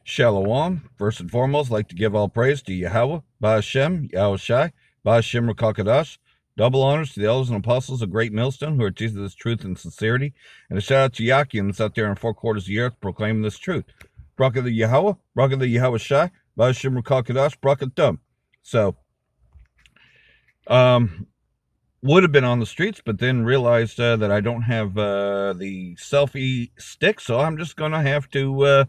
Shalom. First and foremost, I'd like to give all praise to Yahweh, Ba'ashem, Yahushai, Ba'ashem Rakakadash. Double honors to the elders and apostles of Great Millstone who are teaching this truth and sincerity. And a shout out to Yakim that's out there in four quarters of the earth proclaiming this truth. Bracha the Yahweh, Bracha the Yahushai, Ba'ashem Rakakadash, Bracha Dum. So, would have been on the streets, but then realized that I don't have the selfie stick, so I'm just going to have to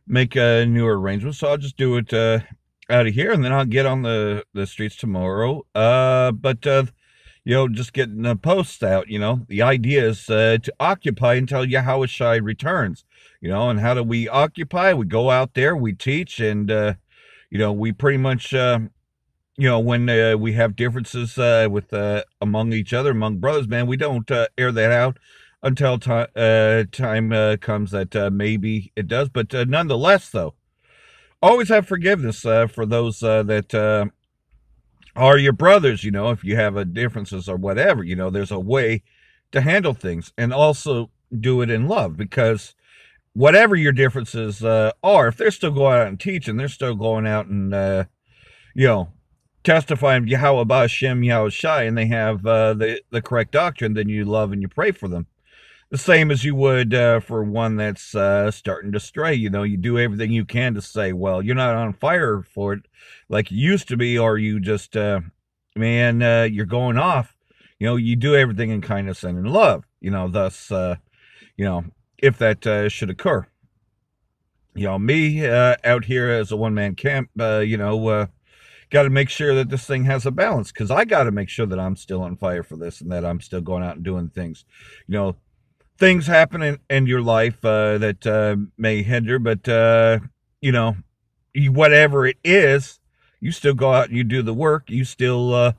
make a newer arrangement. So I'll just do it out of here, and then I'll get on the streets tomorrow. Just getting the posts out, the idea is to occupy until Yahushua returns, and how do we occupy? We go out there, we teach, and, we pretty much, when we have differences with among each other, among brothers, man, we don't air that out until time comes that maybe it does. But nonetheless, though, always have forgiveness for those that are your brothers, if you have differences or whatever. There's a way to handle things, and also do it in love, because whatever your differences are, if they're still going out and teaching, they're still going out and, testifying Yahweh Ba'ashem Yahushai, and they have the correct doctrine, then you love and you pray for them. The same as you would for one that's starting to stray. You do everything you can to say, well, you're not on fire for it like you used to be, or you just, you're going off. You do everything in kindness and in love. Thus, if that should occur. Me out here as a one-man camp, got to make sure that this thing has a balance, because I got to make sure that I'm still on fire for this, and that I'm still going out and doing things. Things happen in your life that may hinder, but, whatever it is, you still go out and you do the work. You still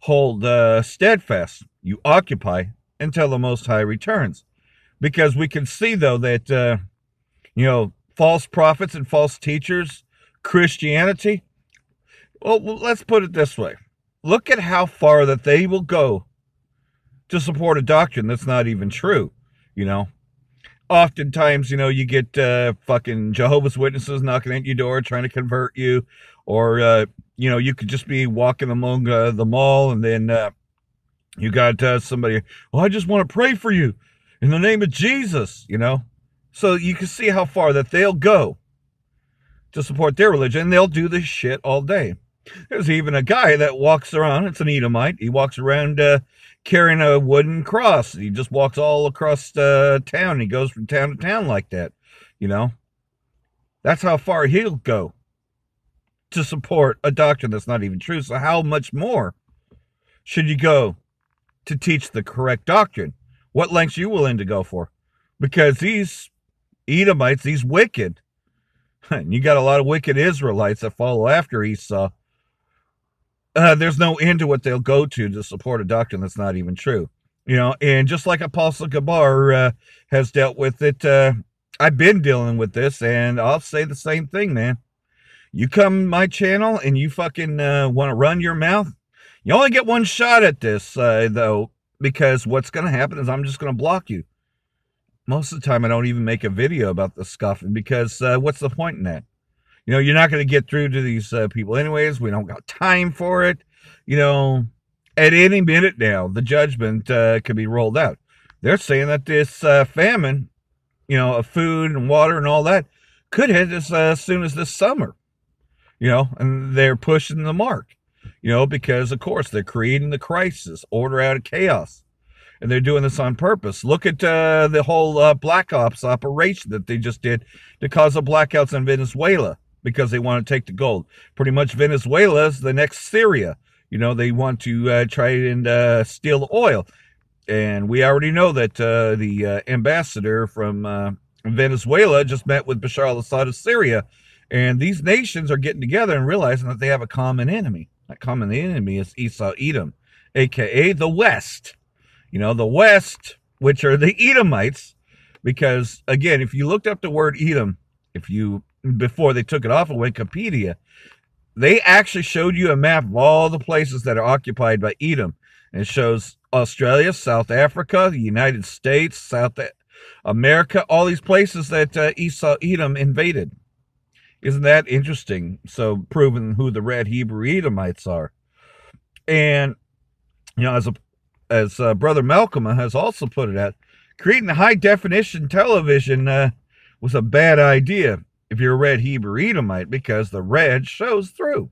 hold steadfast. You occupy until the Most High returns. Because we can see, though, that, false prophets and false teachers, Christianity, well, let's put it this way. Look at how far that they will go to support a doctrine that's not even true. Oftentimes, you get fucking Jehovah's Witnesses knocking at your door trying to convert you, or, you could just be walking among the mall, and then you got somebody, well, I just want to pray for you in the name of Jesus, So you can see how far that they'll go to support their religion, and they'll do this shit all day. There's even a guy that walks around, it's an Edomite, he walks around carrying a wooden cross. He just walks all across town. He goes from town to town like that, That's how far he'll go to support a doctrine that's not even true. So how much more should you go to teach the correct doctrine? What lengths are you willing to go for? Because these Edomites, these wicked, and you got a lot of wicked Israelites that follow after Esau, there's no end to what they'll go to support a doctrine that's not even true. And just like Apostle Gabar has dealt with it, I've been dealing with this, and I'll say the same thing, man. You come my channel and you fucking want to run your mouth, you only get one shot at this, though, because what's going to happen is I'm just going to block you. Most of the time, I don't even make a video about the scoffing, because what's the point in that? You're not going to get through to these people anyways. We don't got time for it. At any minute now, the judgment could be rolled out. They're saying that this famine, of food and water and all that, could hit as soon as this summer. And they're pushing the mark, because, of course, they're creating the crisis, order out of chaos. And they're doing this on purpose. Look at the whole Black Ops operation that they just did to cause the blackouts in Venezuela, because they want to take the gold. Pretty much Venezuela is the next Syria. They want to try and steal the oil. And we already know that the ambassador from Venezuela just met with Bashar al-Assad of Syria. And these nations are getting together and realizing that they have a common enemy. That common enemy is Edom, a.k.a. the West. The West, which are the Edomites. Because, again, if you looked up the word Edom, before they took it off of Wikipedia, they actually showed you a map of all the places that are occupied by Edom. And it shows Australia, South Africa, the United States, South America, all these places that Edom invaded. Isn't that interesting? So proving who the red Hebrew Edomites are. And, as Brother Malcolm has also put it out, creating high definition television was a bad idea if you're a red Hebrew Edomite, because the red shows through,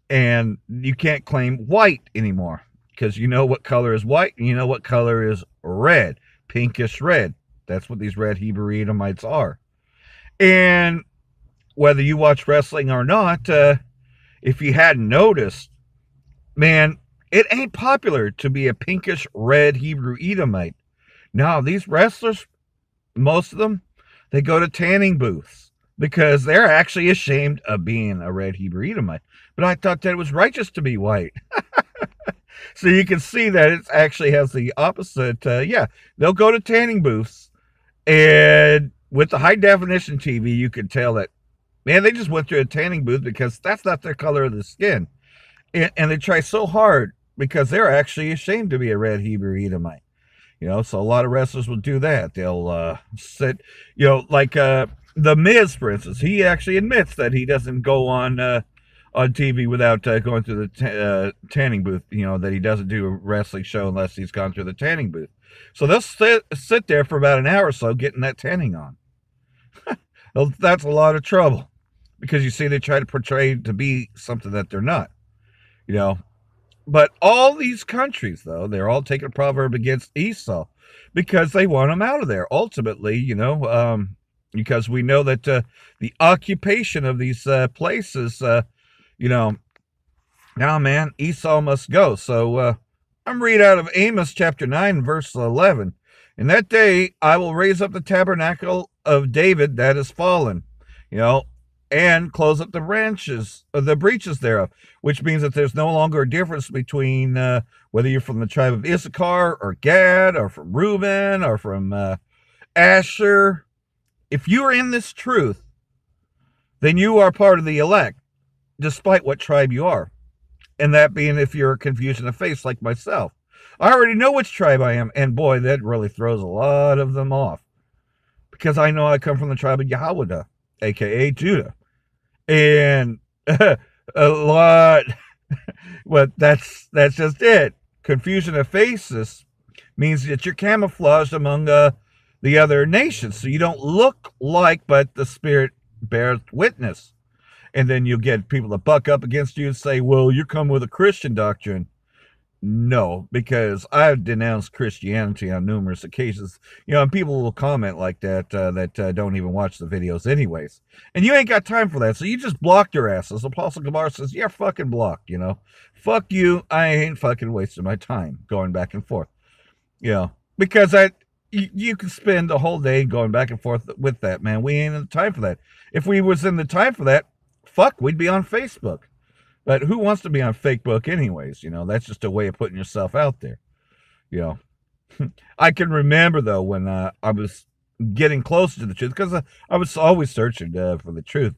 and you can't claim white anymore, because you know what color is white and you know what color is red, pinkish red. That's what these red Hebrew Edomites are. And whether you watch wrestling or not, if you hadn't noticed, man, it ain't popular to be a pinkish red Hebrew Edomite. Now, these wrestlers, most of them, they go to tanning booths because they're actually ashamed of being a red Hebrew Edomite. But I thought that it was righteous to be white. So you can see that it actually has the opposite. They'll go to tanning booths, and with the high definition TV, you can tell that, man, they just went through a tanning booth because that's not their color of the skin. And they try so hard because they're actually ashamed to be a red Hebrew Edomite. So a lot of wrestlers will do that. They'll sit, like The Miz, for instance. He actually admits that he doesn't go on TV without going through the tanning booth. That he doesn't do a wrestling show unless he's gone through the tanning booth. So they'll sit there for about an hour or so getting that tanning on. Well, that's a lot of trouble, because you see they try to portray to be something that they're not. But all these countries, though, they're all taking a proverb against Esau because they want him out of there. Ultimately, because we know that the occupation of these places, now, man, Esau must go. So I'm reading out of Amos chapter 9, verse 11. In that day, I will raise up the tabernacle of David that is fallen, and close up the breaches thereof, which means that there's no longer a difference between whether you're from the tribe of Issachar or Gad or from Reuben or from Asher. If you are in this truth, then you are part of the elect, despite what tribe you are. And that being if you're a confusion of faith like myself. I already know which tribe I am, and boy, that really throws a lot of them off, because I know I come from the tribe of Yahweh, aka Judah. And a lot, but that's just it. Confusion of faces means that you're camouflaged among the other nations, so you don't look like, but the Spirit bears witness. And then you'll get people to buck up against you and say, well, you come with a Christian doctrine. No, because I've denounced Christianity on numerous occasions. And people will comment like that, don't even watch the videos anyways. And you ain't got time for that, so you just block their asses. Apostle Gabar says, you're fucking blocked, Fuck you, I ain't fucking wasting my time going back and forth. Because you can spend the whole day going back and forth with that, man. We ain't in the time for that. If we was in the time for that, fuck, we'd be on Facebook. But who wants to be on Facebook anyways? That's just a way of putting yourself out there. I can remember, though, when I was getting closer to the truth, because I was always searching for the truth,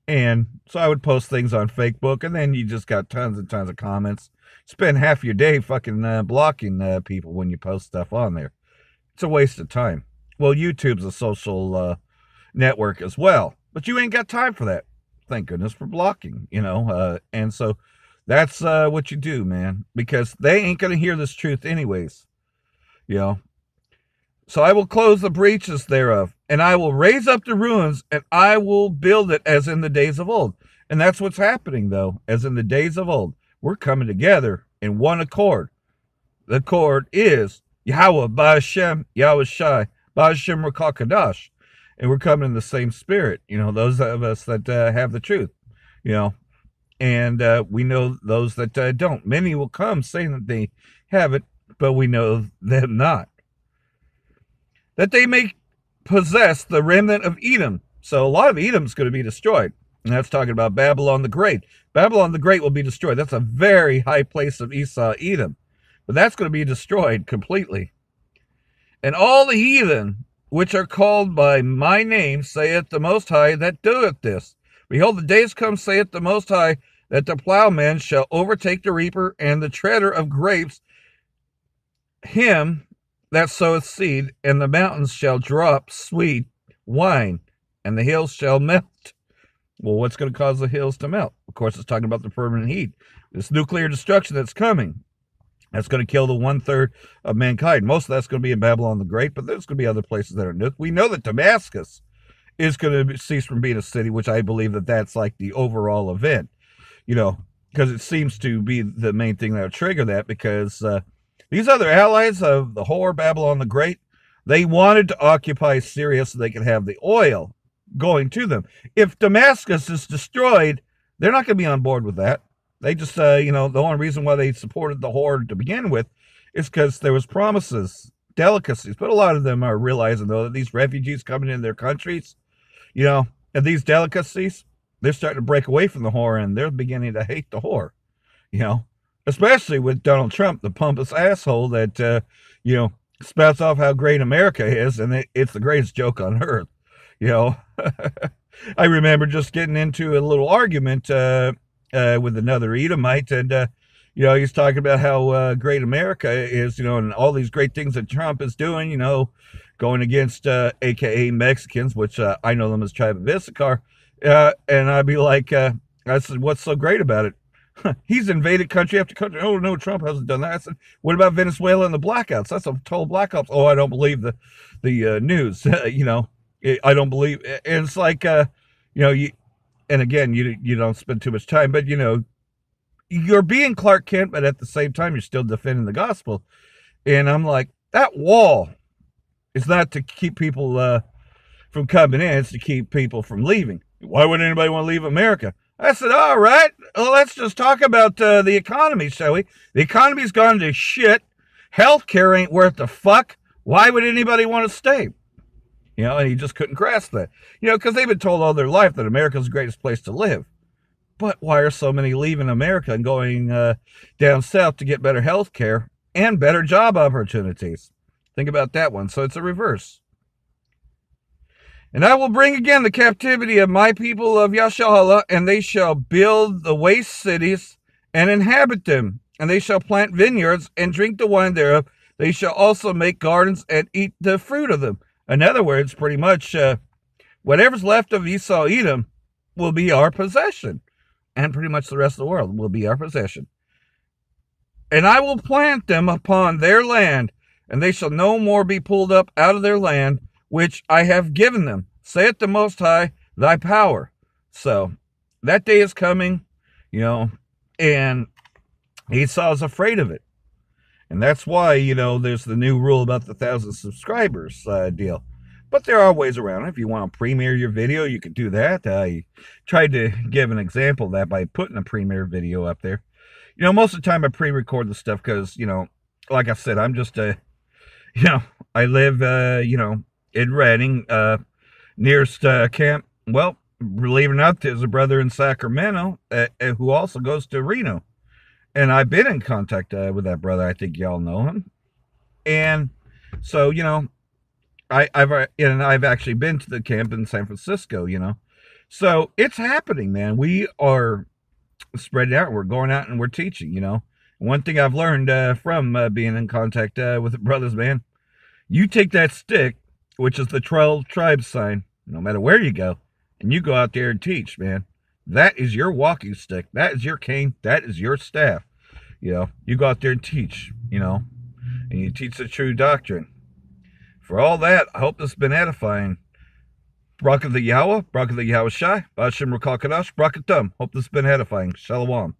And so I would post things on Facebook, and then you just got tons and tons of comments. Spend half your day fucking blocking people when you post stuff on there. It's a waste of time. Well, YouTube's a social network as well, but you ain't got time for that. Thank goodness for blocking, and so that's what you do, man, because they ain't going to hear this truth anyways, So I will close the breaches thereof, and I will raise up the ruins, and I will build it as in the days of old. And that's what's happening, though, as in the days of old. We're coming together in one accord. The accord is Yahweh, Ba'ashem, Yahweh Shai, Ba'ashem Rakakadash. And we're coming in the same spirit, those of us that have the truth, and we know those that don't. Many will come saying that they have it, but we know them not. That they may possess the remnant of Edom. So a lot of Edom's going to be destroyed. And that's talking about Babylon the Great. Babylon the Great will be destroyed. That's a very high place of Esau, Edom. But that's going to be destroyed completely. And all the heathen which are called by my name, saith the Most High, that doeth this. Behold, the days come, saith the Most High, that the plowman shall overtake the reaper, and the treader of grapes him that soweth seed, and the mountains shall drop sweet wine, and the hills shall melt. Well, what's going to cause the hills to melt? Of course, it's talking about the permanent heat. This nuclear destruction that's coming. That's going to kill the 1/3 of mankind. Most of that's going to be in Babylon the Great, but there's going to be other places that are nuked. We know that Damascus is going to cease from being a city, which I believe that that's like the overall event, because it seems to be the main thing that will trigger that, because these other allies of the whore, Babylon the Great, they wanted to occupy Syria so they could have the oil going to them. If Damascus is destroyed, they're not going to be on board with that. They just, the only reason why they supported the whore to begin with is because there was promises, delicacies. But a lot of them are realizing, though, that these refugees coming in their countries, and these delicacies, they're starting to break away from the whore, and they're beginning to hate the whore, especially with Donald Trump, the pompous asshole that, spouts off how great America is, and it's the greatest joke on earth, I remember just getting into a little argument with another Edomite, and he's talking about how great America is, and all these great things that Trump is doing, going against AKA Mexicans, which I know them as tribe of Issachar, and I'd be like, I said, what's so great about it? He's invaded country after country. Oh no, Trump hasn't done that. I said, what about Venezuela and the blackouts? That's a total blackouts. Oh, I don't believe the news. I don't believe, and it's like, and again, you don't spend too much time, but you're being Clark Kent, but at the same time, you're still defending the gospel. And I'm like, that wall is not to keep people from coming in; it's to keep people from leaving. Why would anybody want to leave America? I said, all right, well, let's just talk about the economy, shall we? The economy's gone to shit. Healthcare ain't worth the fuck. Why would anybody want to stay? And he just couldn't grasp that. Because they've been told all their life that America's the greatest place to live. But why are so many leaving America and going down south to get better health care and better job opportunities? Think about that one. So it's a reverse. And I will bring again the captivity of my people of Yashala, and they shall build the waste cities and inhabit them. And they shall plant vineyards and drink the wine thereof. They shall also make gardens and eat the fruit of them. In other words, pretty much whatever's left of Esau, Edom, will be our possession. And pretty much the rest of the world will be our possession. And I will plant them upon their land, and they shall no more be pulled up out of their land, which I have given them, saith the Most High, thy power. So that day is coming, and Esau is afraid of it. And that's why, there's the new rule about the 1,000 subscribers deal. But there are ways around it. If you want to premiere your video, you can do that. I tried to give an example of that by putting a premiere video up there. Most of the time I pre-record the stuff because, like I said, I'm just I live, in Redding, nearest camp. Well, believe it or not, there's a brother in Sacramento who also goes to Reno. And I've been in contact with that brother. I think y'all know him. And so, I've actually been to the camp in San Francisco, So it's happening, man. We are spreading out. We're going out and we're teaching, One thing I've learned from being in contact with the brothers, man, you take that stick, which is the 12 tribes sign, no matter where you go, and you go out there and teach, man. That is your walking stick. That is your cane. That is your staff. You go out there and teach, and you teach the true doctrine. For all that, I hope this has been edifying. Barak the Yahweh, Barak the Yahweh Shai, Bashim Rakal Kadash, Barak Atum. Hope this has been edifying. Shalom.